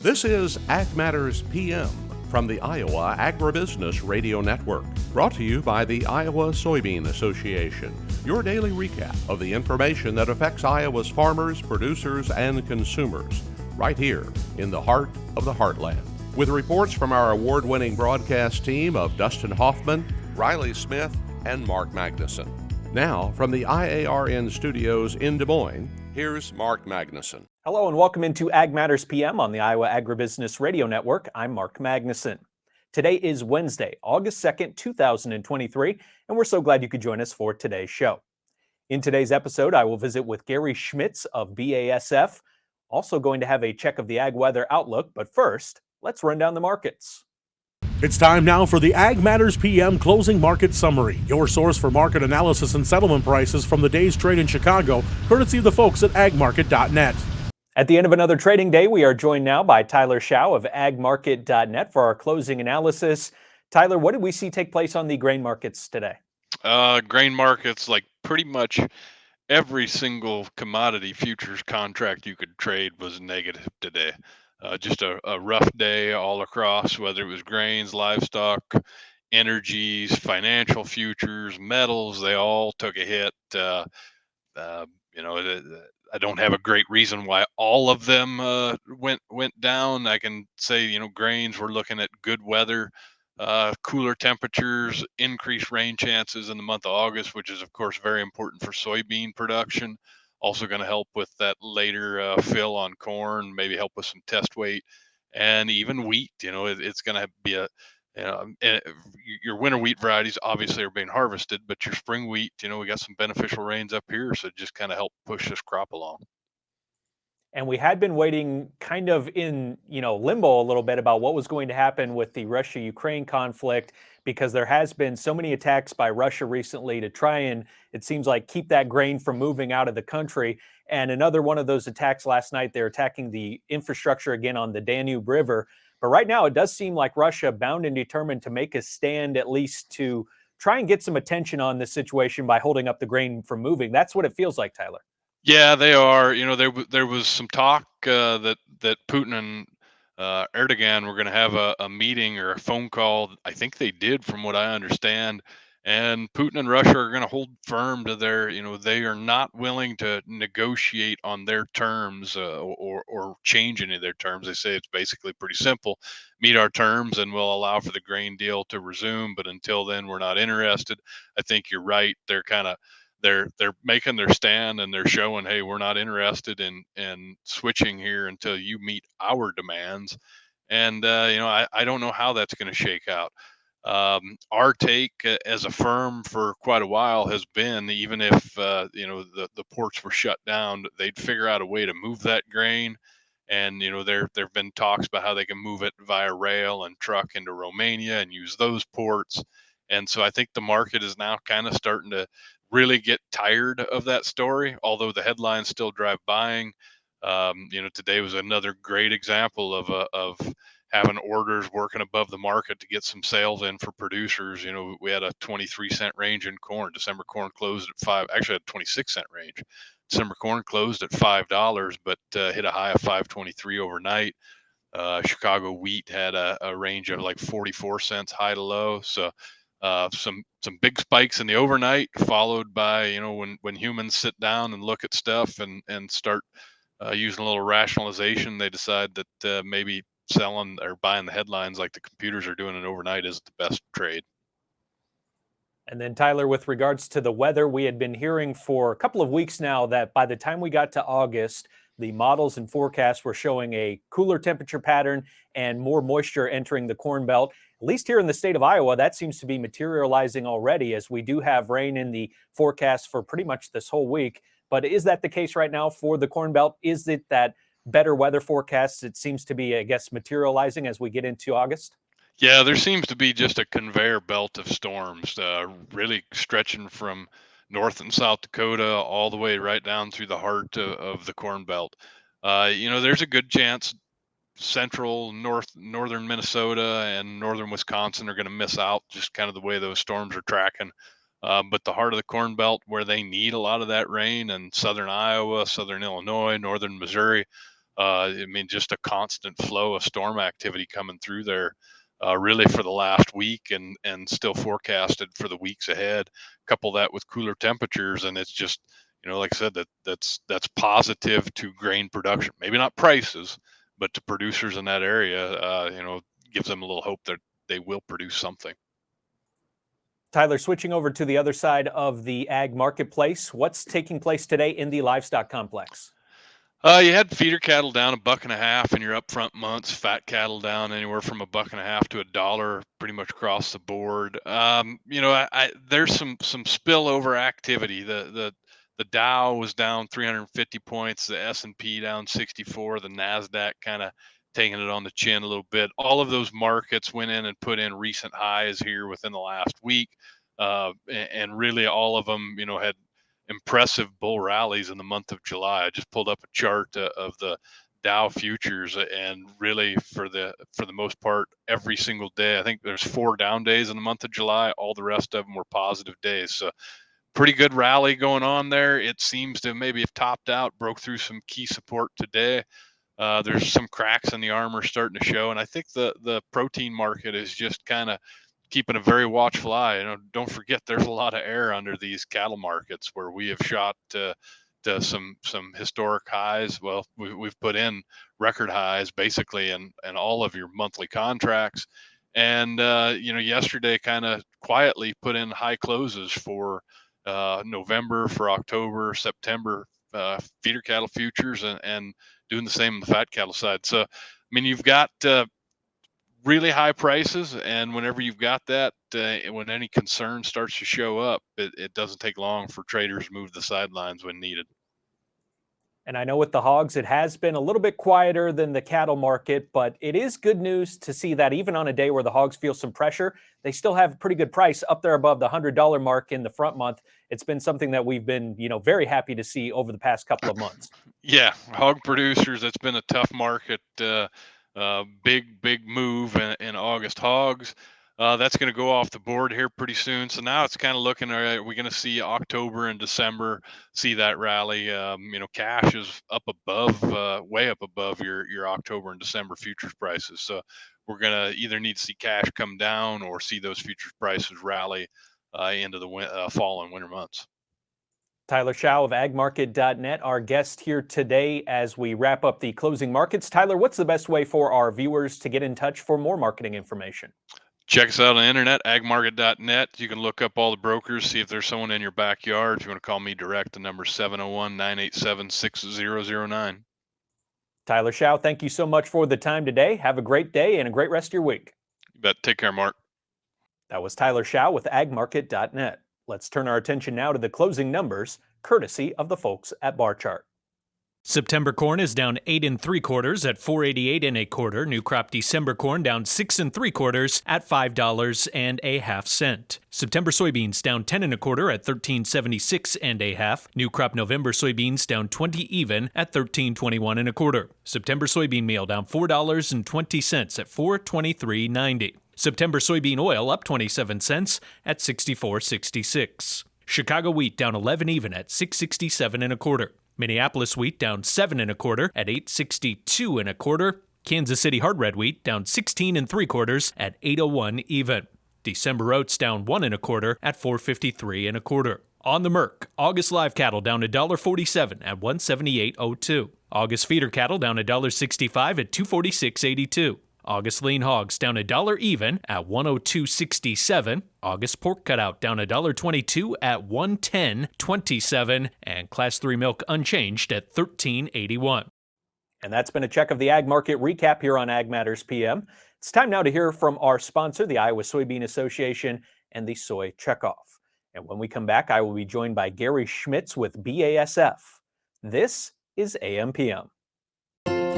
This is Ag Matters PM from the Iowa Agribusiness Radio Network, brought to you by the Iowa Soybean Association, your daily recap of the information that affects Iowa's farmers, producers, and consumers, right here in the heart of the heartland. With reports from our award-winning broadcast team of Dustin Hoffman, Riley Smith, and Mark Magnuson. Now, from the IARN studios in Des Moines, here's Mark Magnuson. Hello and welcome into Ag Matters PM on the Iowa Agribusiness Radio Network. I'm Mark Magnuson. Today is Wednesday, August 2nd, 2023, and we're so glad you could join us for today's show. In today's episode, I will visit with Gary Schmitz of BASF, also going to have a check of the ag weather outlook, but first, let's run down the markets. It's time now for the Ag Matters PM Closing Market Summary, your source for market analysis and settlement prices from the day's trade in Chicago, courtesy of the folks at agmarket.net. At the end of another trading day, we are joined now by Tyler Schau of agmarket.net for our closing analysis. Tyler, what did we see take place on the grain markets today? Grain markets, like pretty much every single commodity futures contract you could trade was negative today. Just a rough day all across, whether it was grains, livestock, energies, financial futures, metals, they all took a hit. I don't have a great reason why all of them went down. I can say, grains, we're looking at good weather, cooler temperatures, increased rain chances in the month of August, which is, of course, very important for soybean production. Also going to help with that later fill on corn, maybe help with some test weight, and even wheat. It's going to be your winter wheat varieties obviously are being harvested, but your spring wheat, we got some beneficial rains up here, so just kind of help push this crop along. And we had been waiting kind of in, limbo a little bit about what was going to happen with the Russia-Ukraine conflict, because there has been so many attacks by Russia recently to try and, it seems like, keep that grain from moving out of the country. And another one of those attacks last night, they're attacking the infrastructure again on the Danube River. But right now, it does seem like Russia bound and determined to make a stand, at least to try and get some attention on this situation by holding up the grain from moving. That's what it feels like, Tyler. Yeah, they are. There was some talk that Putin and Erdogan were going to have a meeting or a phone call. I think they did, from what I understand. And Putin and Russia are going to hold firm to their, they are not willing to negotiate on their terms or change any of their terms. They say it's basically pretty simple: meet our terms and we'll allow for the grain deal to resume. But until then, we're not interested. I think you're right. They're making their stand, and they're showing, hey, we're not interested in switching here until you meet our demands. And I don't know how that's going to shake out. Our take as a firm for quite a while has been, even if the ports were shut down, they'd figure out a way to move that grain. And there've been talks about how they can move it via rail and truck into Romania and use those ports. And so I think the market is now kind of starting to really get tired of that story, although the headlines still drive buying. Today was another great example of having orders working above the market to get some sales in for producers. We had a 23-cent range in corn. December corn closed at actually had a 26-cent range. December corn closed at $5, but hit a high of 5.23 overnight. Chicago wheat had a range of like 44 cents high to low. So some big spikes in the overnight, followed by when humans sit down and look at stuff and start using a little rationalization, they decide that maybe selling or buying the headlines like the computers are doing it overnight is the best trade. And then, Tyler, with regards to the weather, we had been hearing for a couple of weeks now that by the time we got to August, the models and forecasts were showing a cooler temperature pattern and more moisture entering the Corn Belt. At least here in the state of Iowa, that seems to be materializing already, as we do have rain in the forecast for pretty much this whole week. But is that the case right now for the Corn Belt? Is it that better weather forecasts, it seems to be, I guess, materializing as we get into August? Yeah, there seems to be just a conveyor belt of storms, really stretching from North and South Dakota all the way right down through the heart of the Corn Belt. There's a good chance central, northern Minnesota and northern Wisconsin are going to miss out, just kind of the way those storms are tracking. But the heart of the Corn Belt, where they need a lot of that rain, and southern Iowa, southern Illinois, northern Missouri, I mean, just a constant flow of storm activity coming through there, really for the last week, and still forecasted for the weeks ahead. Couple that with cooler temperatures, and it's just, like I said, that's positive to grain production. Maybe not prices, but to producers in that area, gives them a little hope that they will produce something. Tyler, switching over to the other side of the ag marketplace, what's taking place today in the livestock complex? You had feeder cattle down $1.50 in your upfront months. Fat cattle down anywhere from $1.50 to $1, pretty much across the board. There's some spillover activity. The Dow was down 350 points. The S&P down 64. The Nasdaq kind of taking it on the chin a little bit. All of those markets went in and put in recent highs here within the last week, and really all of them, had impressive bull rallies in the month of July. I just pulled up a chart of the Dow futures, and really for the most part, every single day, I think there's 4 down days in the month of July. All the rest of them were positive days. So pretty good rally going on there. It seems to maybe have topped out, broke through some key support today. There's some cracks in the armor starting to show, and I think the protein market is just kind of keeping a very watchful eye. Don't forget there's a lot of air under these cattle markets where we have shot to some historic highs. Well, we've put in record highs basically in all of your monthly contracts, and yesterday kind of quietly put in high closes for November, for October, September feeder cattle futures, and doing the same on the fat cattle side. So, I mean, you've got really high prices, and whenever you've got that, when any concern starts to show up, it doesn't take long for traders to move to the sidelines when needed. And I know with the hogs, it has been a little bit quieter than the cattle market, but it is good news to see that even on a day where the hogs feel some pressure, they still have a pretty good price up there above the $100 mark in the front month. It's been something that we've been, very happy to see over the past couple of months. Yeah, hog producers, it's been a tough market. Big move in August hogs. That's going to go off the board here pretty soon. So now it's kind of looking, all right, we're going to see October and December see that rally. Cash is up above, way up above your October and December futures prices. So we're going to either need to see cash come down or see those futures prices rally into the fall and winter months. Tyler Schau of agmarket.net, our guest here today as we wrap up the closing markets. Tyler, what's the best way for our viewers to get in touch for more marketing information? Check us out on the internet, agmarket.net. You can look up all the brokers, see if there's someone in your backyard. If you want to call me direct, the number is 701-987-6009. Tyler Schau, thank you so much for the time today. Have a great day and a great rest of your week. You bet. Take care, Mark. That was Tyler Schau with agmarket.net. Let's turn our attention now to the closing numbers, courtesy of the folks at Bar Chart. September corn is down 8 3/4 at $4.88 1/4. New crop December corn down 6 3/4 at $5.50. September soybeans down 10 1/4 at $13.76 1/2. New crop November soybeans down 20 even at $13.21 1/4. September soybean meal down $4.20 at $4.2390. September soybean oil up 27 cents at $64.66. Chicago wheat down 11 even at $6.67 1/4. Minneapolis wheat down 7 1/4 at $8.62 1/4. Kansas City hard red wheat down 16 3/4 at $8.01 even. December oats down 1 1/4 at $4.53 1/4. On the Merc, August live cattle down $1.47 at $178.02. August feeder cattle down $1.65 at $246.82. August lean hogs down $1 even at $102.67. August pork cutout down $1.22 at $110.27. And Class 3 milk unchanged at $13.81. And that's been a check of the ag market recap here on Ag Matters PM. It's time now to hear from our sponsor, the Iowa Soybean Association and the Soy Checkoff. And when we come back, I will be joined by Gary Schmitz with BASF. This is AMPM.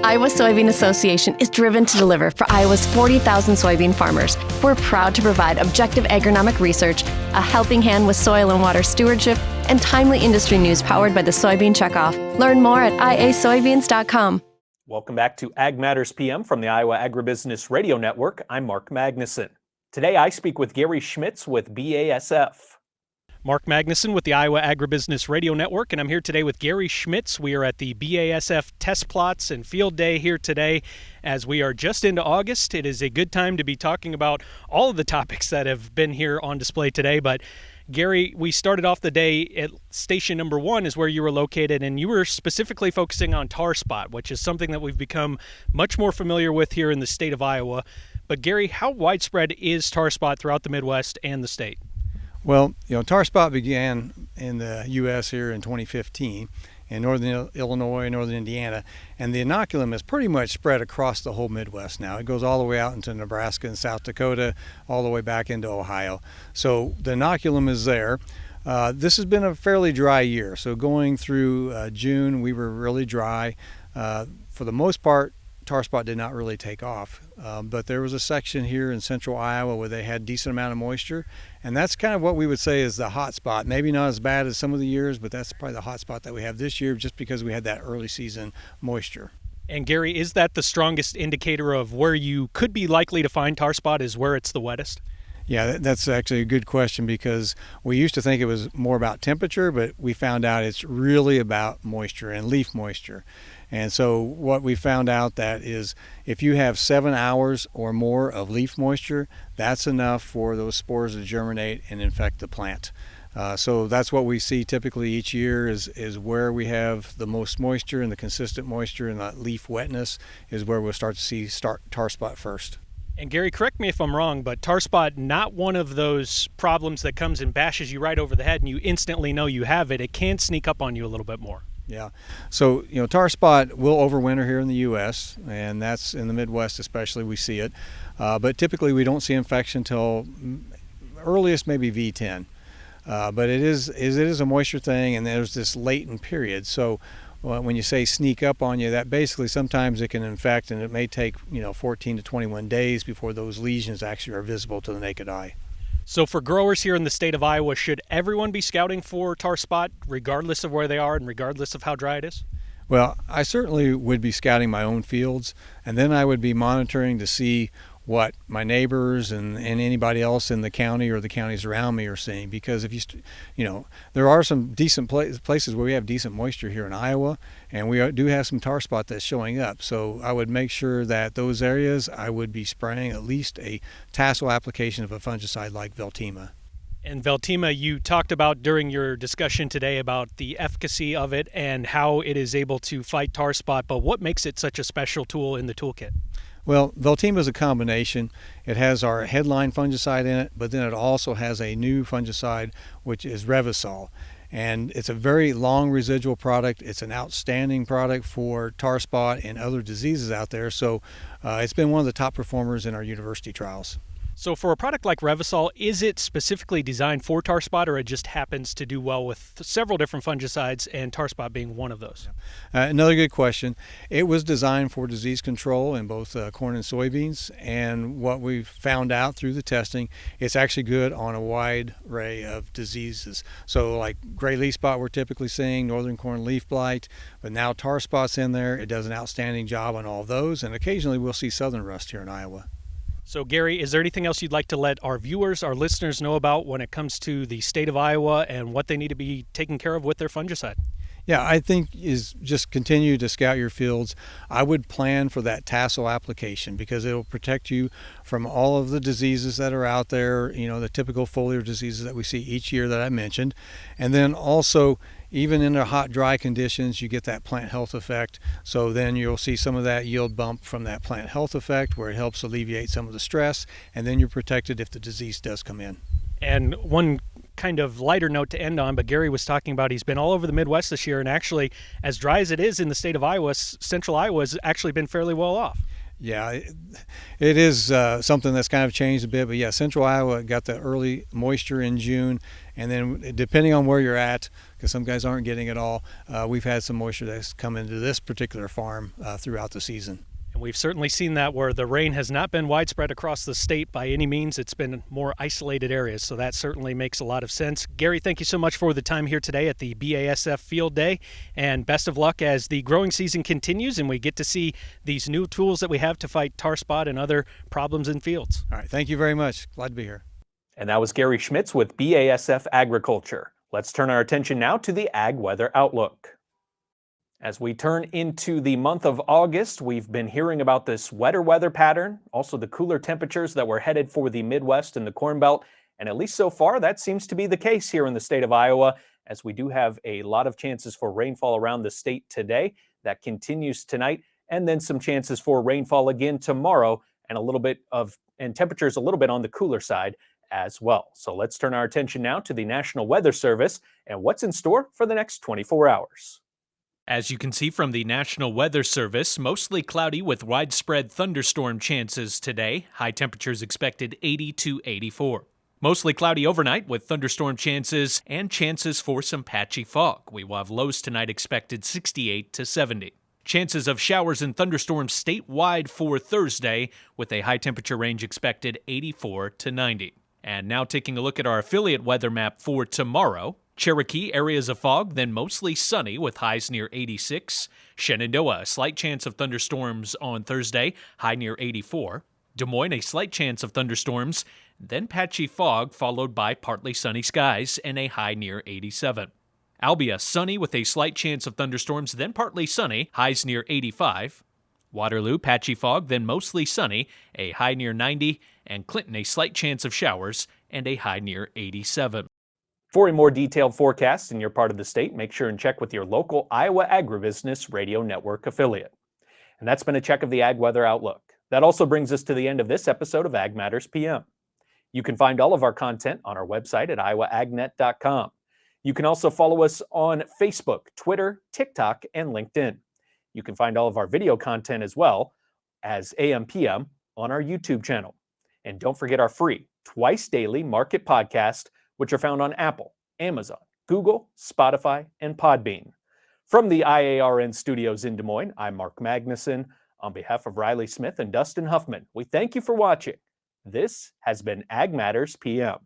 Iowa Soybean Association is driven to deliver for Iowa's 40,000 soybean farmers. We're proud to provide objective agronomic research, a helping hand with soil and water stewardship, and timely industry news powered by the Soybean Checkoff. Learn more at iasoybeans.com. Welcome back to Ag Matters PM from the Iowa Agribusiness Radio Network. I'm Mark Magnuson. Today I speak with Gary Schmitz with BASF. Mark Magnuson with the Iowa Agribusiness Radio Network, and I'm here today with Gary Schmitz. We are at the BASF Test Plots and Field Day here today. As we are just into August, it is a good time to be talking about all of the topics that have been here on display today. But Gary, we started off the day at station number 1 is where you were located, and you were specifically focusing on tar spot, which is something that we've become much more familiar with here in the state of Iowa. But Gary, how widespread is tar spot throughout the Midwest and the state? Well, tar spot began in the U.S. here in 2015 in northern Illinois, northern Indiana, and the inoculum is pretty much spread across the whole Midwest now. It goes all the way out into Nebraska and South Dakota, all the way back into Ohio. So the inoculum is there. This has been a fairly dry year. So going through June, we were really dry. For the most part, tar spot did not really take off, but there was a section here in central Iowa where they had decent amount of moisture, and that's kind of what we would say is the hot spot. Maybe not as bad as some of the years, but that's probably the hot spot that we have this year just because we had that early season moisture. And Gary, is that the strongest indicator of where you could be likely to find tar spot, is where it's the wettest? Yeah, that's actually a good question, because we used to think it was more about temperature, but we found out it's really about moisture and leaf moisture. And so what we found out that is if you have 7 hours or more of leaf moisture, that's enough for those spores to germinate and infect the plant. So that's what we see typically each year is where we have the most moisture and the consistent moisture and that leaf wetness is where we'll start to see tar spot first. And Gary, correct me if I'm wrong, but tar spot, not one of those problems that comes and bashes you right over the head and you instantly know you have it. It can sneak up on you a little bit more. Yeah. So, tar spot will overwinter here in the U.S., and that's in the Midwest especially, we see it. But typically we don't see infection until earliest maybe V10. But it is a moisture thing, and there's this latent period. So when you say sneak up on you, that basically sometimes it can infect, and it may take 14 to 21 days before those lesions actually are visible to the naked eye. So for growers here in the state of Iowa, should everyone be scouting for tar spot regardless of where they are and regardless of how dry it is? Well, I certainly would be scouting my own fields, and then I would be monitoring to see what my neighbors and anybody else in the county or the counties around me are seeing, because if there are some decent places where we have decent moisture here in Iowa, and we do have some tar spot that's showing up. So I would make sure that those areas I would be spraying at least a tassel application of a fungicide like Veltima. And Veltima, you talked about during your discussion today about the efficacy of it and how it is able to fight tar spot, but what makes it such a special tool in the toolkit? Well, Veltima is a combination. It has our headline fungicide in it, but then it also has a new fungicide, which is Revysol. And it's a very long residual product. It's an outstanding product for tar spot and other diseases out there. So it's been one of the top performers in our university trials. So for a product like Revysol, is it specifically designed for tar spot, or it just happens to do well with several different fungicides and tar spot being one of those? Another good question. It was designed for disease control in both corn and soybeans, and what we've found out through the testing, it's actually good on a wide array of diseases. So like gray leaf spot we're typically seeing, northern corn leaf blight, but now tar spot's in there. It does an outstanding job on all of those, and occasionally we'll see southern rust here in Iowa. So Gary, is there anything else you'd like to let our viewers, our listeners know about when it comes to the state of Iowa and what they need to be taking care of with their fungicide? Yeah, I think is just continue to scout your fields. I would plan for that tassel application because it'll protect you from all of the diseases that are out there, the typical foliar diseases that we see each year that I mentioned. And then also, even in the hot, dry conditions, you get that plant health effect. So then you'll see some of that yield bump from that plant health effect where it helps alleviate some of the stress, and then you're protected if the disease does come in. And one kind of lighter note to end on, but Gary was talking about he's been all over the Midwest this year, and actually, as dry as it is in the state of Iowa, central Iowa has actually been fairly well off. Yeah, it is something that's kind of changed a bit, but yeah, central Iowa got the early moisture in June, and then depending on where you're at, because some guys aren't getting it all, we've had some moisture that's come into this particular farm throughout the season. And we've certainly seen that where the rain has not been widespread across the state by any means. It's been more isolated areas, so that certainly makes a lot of sense. Gary, thank you so much for the time here today at the BASF Field Day, and best of luck as the growing season continues and we get to see these new tools that we have to fight tar spot and other problems in fields. All right, thank you very much. Glad to be here. And that was Gary Schmitz with BASF Agriculture. Let's turn our attention now to the ag weather outlook. As we turn into the month of August, we've been hearing about this wetter weather pattern, also the cooler temperatures that were headed for the Midwest and the Corn Belt. And at least so far, that seems to be the case here in the state of Iowa, as we do have a lot of chances for rainfall around the state today. That continues tonight, and then some chances for rainfall again tomorrow, and temperatures a little bit on the cooler side as well. So let's turn our attention now to the National Weather Service and what's in store for the next 24 hours. As you can see from the National Weather Service, mostly cloudy with widespread thunderstorm chances today. High temperatures expected 80 to 84. Mostly cloudy overnight with thunderstorm chances and chances for some patchy fog. We will have lows tonight expected 68 to 70. Chances of showers and thunderstorms statewide for Thursday with a high temperature range expected 84 to 90. And now taking a look at our affiliate weather map for tomorrow. Cherokee, areas of fog, then mostly sunny with highs near 86. Shenandoah, a slight chance of thunderstorms on Thursday, high near 84. Des Moines, a slight chance of thunderstorms, then patchy fog followed by partly sunny skies and a high near 87. Albia, sunny with a slight chance of thunderstorms, then partly sunny, highs near 85. Waterloo, patchy fog, then mostly sunny, a high near 90. And Clinton, a slight chance of showers and a high near 87. For a more detailed forecast in your part of the state, make sure and check with your local Iowa Agribusiness Radio Network affiliate. And that's been a check of the Ag Weather Outlook. That also brings us to the end of this episode of Ag Matters PM. You can find all of our content on our website at iowaagnet.com. You can also follow us on Facebook, Twitter, TikTok, and LinkedIn. You can find all of our video content as well as AMPM on our YouTube channel. And don't forget our free twice daily market podcast, which are found on Apple, Amazon, Google, Spotify, and Podbean. From the IARN studios in Des Moines, I'm Mark Magnuson. On behalf of Riley Smith and Dustin Huffman, we thank you for watching. This has been Ag Matters PM.